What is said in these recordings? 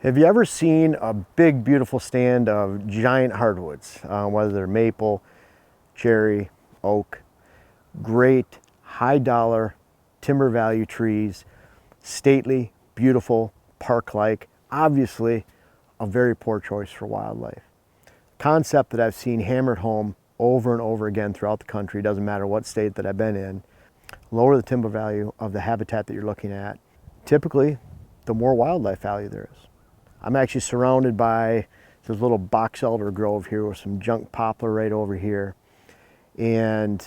Have you ever seen a big, beautiful stand of giant hardwoods, whether they're maple, cherry, oak, great high dollar timber value trees, stately, beautiful, park-like, obviously a very poor choice for wildlife. Concept that I've seen hammered home over and over again throughout the country, doesn't matter what state that I've been in. Lower the timber value of the habitat that you're looking at. Typically, the more wildlife value there is. I'm actually surrounded by this little box elder grove here with some junk poplar right over here, and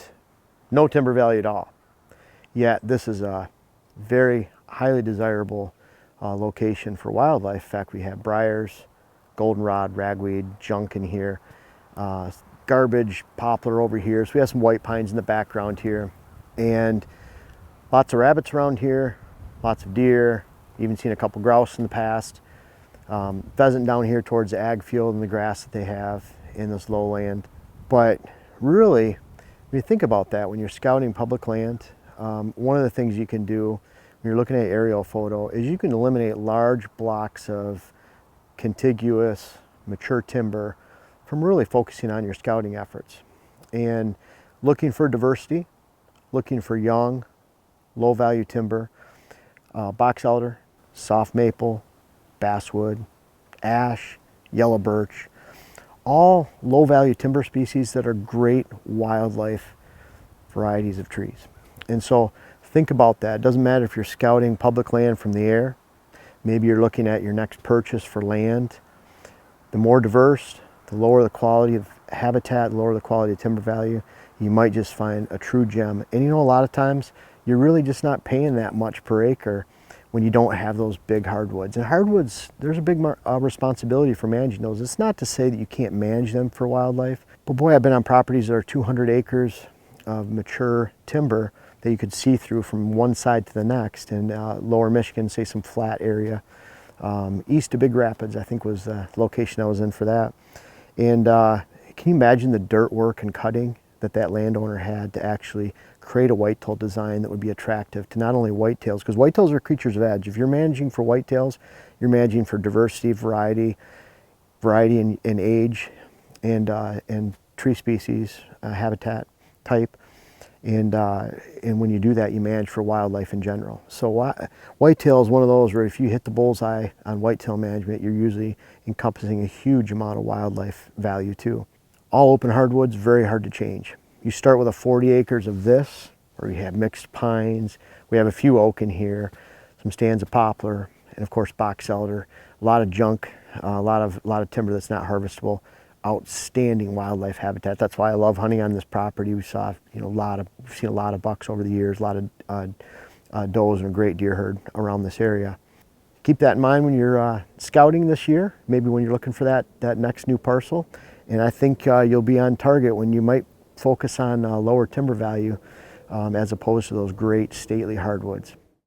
no timber value at all. Yet this is a very highly desirable location for wildlife. In fact, we have briars, goldenrod, ragweed, junk in here, garbage, poplar over here. So we have some white pines in the background here, and lots of rabbits around here, lots of deer, even seen a couple grouse in the past. Pheasant down here towards the ag field and the grass that they have in this lowland. But really, when you think about that, when you're scouting public land, one of the things you can do when you're looking at aerial photo is you can eliminate large blocks of contiguous, mature timber from really focusing on your scouting efforts. And looking for diversity, looking for young, low value timber, box elder, soft maple, basswood, ash, yellow birch, all low value timber species that are great wildlife varieties of trees. And so think about that. It doesn't matter if you're scouting public land from the air, maybe you're looking at your next purchase for land. The more diverse, the lower the quality of habitat, the lower the quality of timber value, you might just find a true gem. And you know, a lot of times you're really just not paying that much per acre when you don't have those big hardwoods. And hardwoods, there's a big responsibility for managing those. It's not to say that you can't manage them for wildlife, but boy, I've been on properties that are 200 acres of mature timber that you could see through from one side to the next. In lower Michigan, say some flat area. East of Big Rapids, I think was the location I was in for that. And can you imagine the dirt work and cutting that landowner had to actually create a whitetail design that would be attractive to not only whitetails, because whitetails are creatures of edge. If you're managing for whitetails, you're managing for diversity, variety in age, and tree species, habitat type, and when you do that, you manage for wildlife in general. So whitetail is one of those where if you hit the bullseye on whitetail management, you're usually encompassing a huge amount of wildlife value too. All open hardwoods, very hard to change. You start with 40 acres of this, or you have mixed pines. We have a few oak in here, some stands of poplar, and of course box elder. A lot of junk, a lot of timber that's not harvestable. Outstanding wildlife habitat. That's why I love hunting on this property. We saw, we've seen a lot of bucks over the years, a lot of does, and a great deer herd around this area. Keep that in mind when you're scouting this year, maybe when you're looking for that next new parcel. And I think you'll be on target when you might focus on lower timber value as opposed to those great stately hardwoods.